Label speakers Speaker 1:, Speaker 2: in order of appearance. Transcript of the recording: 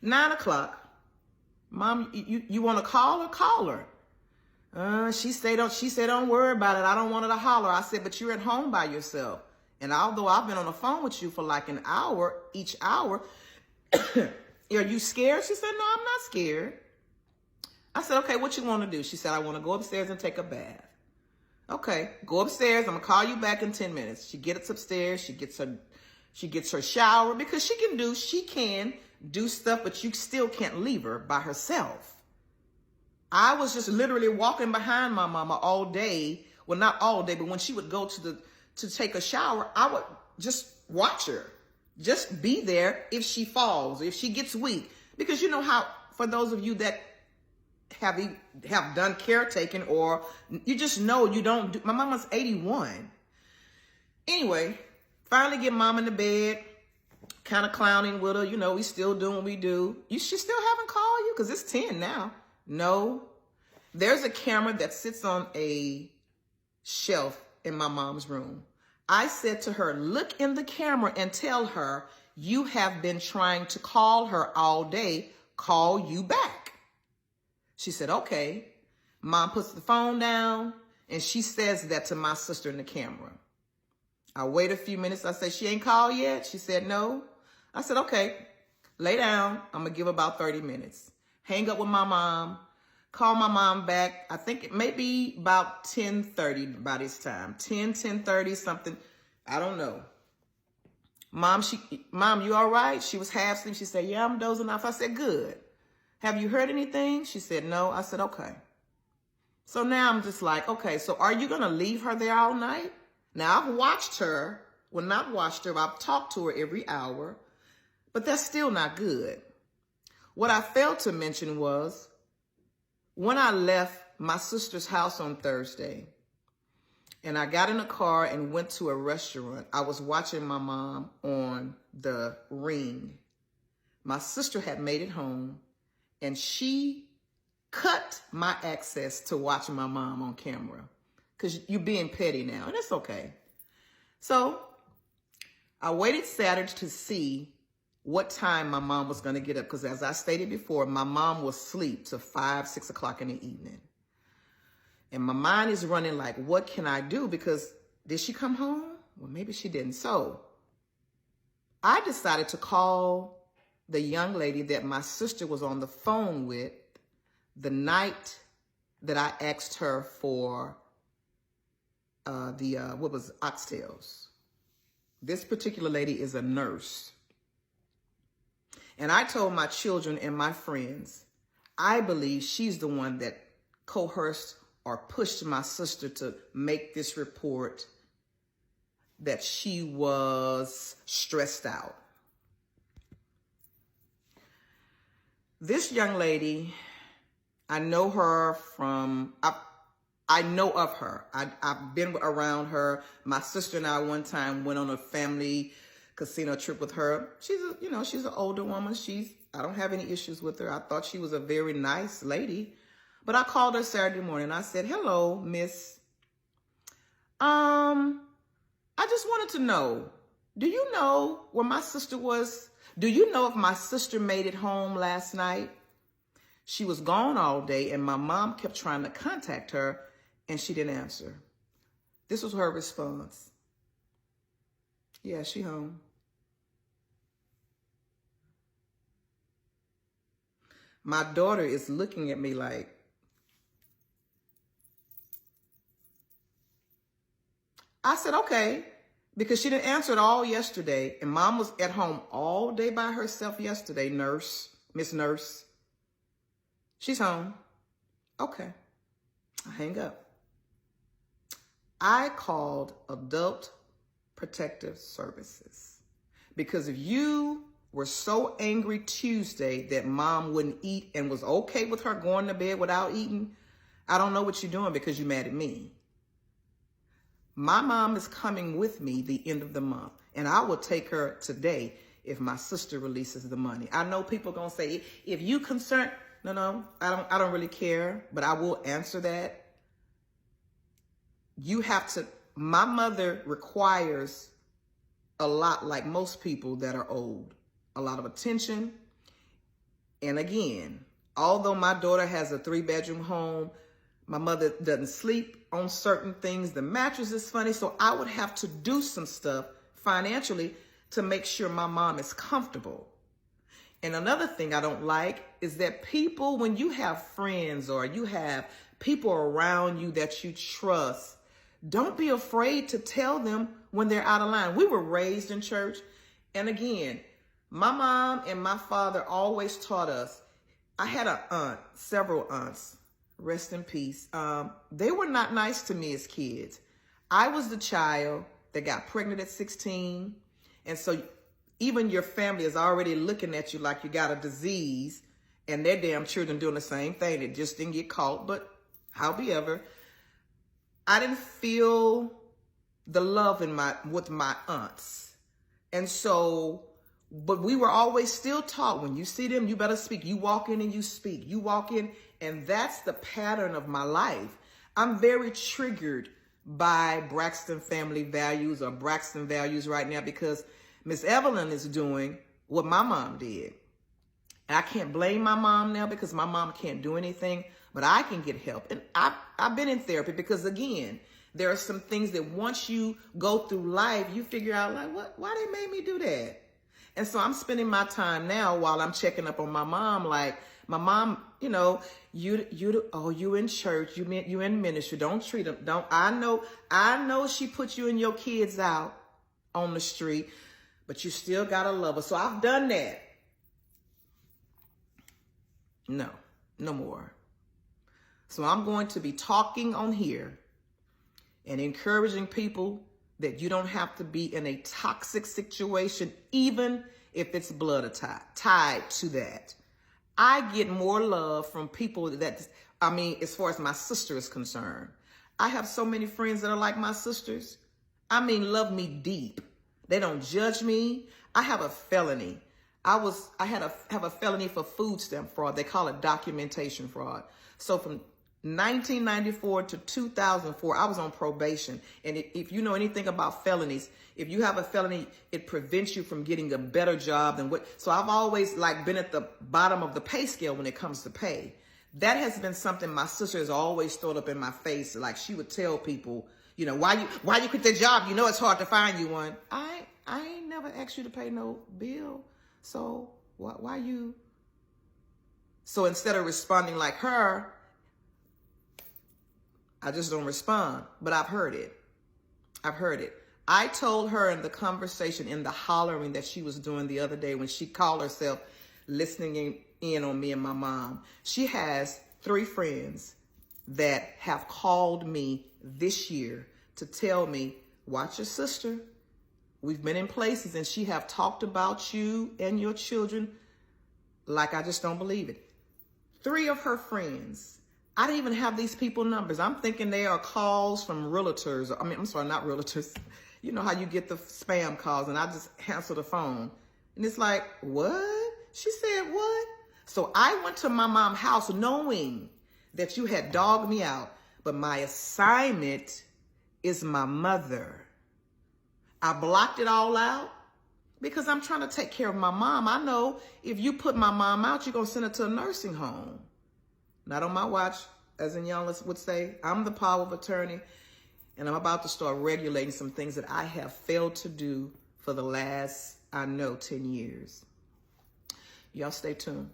Speaker 1: 9 o'clock. Mom, you want to call her? Call her. She said, don't worry about it. I don't want her to holler. I said, but you're at home by yourself. And although I've been on the phone with you for like an hour, each hour, are you scared? She said, no, I'm not scared. I said, okay, what you want to do? She said, I want to go upstairs and take a bath. Okay, go upstairs. I'm going to call you back in 10 minutes. She gets upstairs. She gets her shower because she can do stuff, but you still can't leave her by herself. I was just literally walking behind my mama all day. Well, not all day, but when she would go to take a shower, I would just watch her. Just be there if she falls, if she gets weak. Because you know how, for those of you that have done caretaking, or you just know you don't do, my mama's 81. Anyway, finally get mom in the bed, kind of clowning with her. You know, we still doing what we do. She still haven't called you? Because it's 10 now. No. There's a camera that sits on a shelf in my mom's room. I said to her, look in the camera and tell her you have been trying to call her all day. Call you back. She said, okay. Mom puts the phone down and she says that to my sister in the camera. I wait a few minutes. I said, she ain't called yet? She said, no. I said, okay, lay down. I'm going to give about 30 minutes. Hang up with my mom. Call my mom back. I think it may be about 10:30 by this time. 10:30, something. I don't know. Mom, you all right? She was half asleep. She said, yeah, I'm dozing off. I said, good. Have you heard anything? She said, no. I said, okay. So now I'm just like, okay, so are you going to leave her there all night? Now I've watched her. Well, not watched her. I've talked to her every hour, but that's still not good. What I failed to mention was, when I left my sister's house on Thursday and I got in a car and went to a restaurant, I was watching my mom on the Ring. My sister had made it home and she cut my access to watch my mom on camera because you're being petty now, and it's okay. So I waited Saturday to see what time my mom was going to get up, because as I stated before, my mom was asleep till 5, 6 o'clock in the evening. And my mind is running like, what can I do? Because did she come home? Well, maybe she didn't. So I decided to call the young lady that my sister was on the phone with the night that I asked her for oxtails. This particular lady is a nurse. And I told my children and my friends, I believe she's the one that coerced or pushed my sister to make this report that she was stressed out. This young lady, I know her from, I know of her. I've been around her. My sister and I one time went on a family casino trip with her. She's an older woman. I don't have any issues with her. I thought she was a very nice lady. But I called her Saturday morning. I said, hello, miss. I just wanted to know, do you know where my sister was? Do you know if my sister made it home last night? She was gone all day and my mom kept trying to contact her and she didn't answer. This was her response. Yeah, she home. My daughter is looking at me like, I said, okay, because she didn't answer it all yesterday. And mom was at home all day by herself yesterday, Miss Nurse. She's home. Okay, I hang up. I called Adult Protective Services because if you were so angry Tuesday that mom wouldn't eat and was okay with her going to bed without eating, I don't know what you're doing because you're mad at me. My mom is coming with me the end of the month, and I will take her today if my sister releases the money. I know people are going to say, if you concerned, no, I don't really care, but I will answer that. You have to, my mother requires a lot, like most people that are old, a lot of attention. And again, although my daughter has a 3-bedroom home, my mother doesn't sleep on certain things. The mattress is funny. So I would have to do some stuff financially to make sure my mom is comfortable. And another thing I don't like is that people, when you have friends or you have people around you that you trust, don't be afraid to tell them when they're out of line. We were raised in church. And again, my mom and my father always taught us. I had an aunt, several aunts, rest in peace. They were not nice to me as kids. I was the child that got pregnant at 16. And so even your family is already looking at you like you got a disease, and their damn children doing the same thing. They just didn't get caught. But however, I didn't feel the love with my aunts. And so, but we were always still taught, when you see them, you better speak. You walk in and you speak. You walk in, and that's the pattern of my life. I'm very triggered by Braxton family values or Braxton values right now because Miss Evelyn is doing what my mom did. And I can't blame my mom now because my mom can't do anything, but I can get help. And I've been in therapy because, again, there are some things that once you go through life, you figure out, like, why they made me do that? And so I'm spending my time now while I'm checking up on my mom, like, my mom, you know, you in church, you in ministry, don't treat them, I know she put you and your kids out on the street, but you still gotta love her. So I've done that. No more. So I'm going to be talking on here and encouraging people that you don't have to be in a toxic situation, even if it's blood tied to that. I get more love from people that, as far as my sister is concerned. I have so many friends that are like my sisters. Love me deep. They don't judge me. I have a felony. I have a felony for food stamp fraud. They call it documentation fraud. So from 1994 to 2004, I was on probation. And if you know anything about felonies, if you have a felony, it prevents you from getting a better job than what. So I've always been at the bottom of the pay scale when it comes to pay. That has been something my sister has always thrown up in my face. Like, she would tell people, you know, why you quit the job? You know it's hard to find you one. I ain't never asked you to pay no bill. So why you? So instead of responding like her, I just don't respond. But I've heard it. I told her in the conversation, in the hollering that she was doing the other day when she called herself listening in on me and my mom. She has 3 friends that have called me this year to tell me, watch your sister. We've been in places and she have talked about you and your children like I just don't believe it. 3 of her friends. I didn't even have these people numbers. I'm thinking they are calls from realtors. I'm sorry, not realtors. You know how you get the spam calls, and I just answer the phone. And it's like, what? She said, what? So I went to my mom's house knowing that you had dogged me out. But my assignment is my mother. I blocked it all out because I'm trying to take care of my mom. I know if you put my mom out, you're going to send her to a nursing home. Not on my watch, as in y'all would say. I'm the power of attorney, and I'm about to start regulating some things that I have failed to do for the last, 10 years. Y'all stay tuned.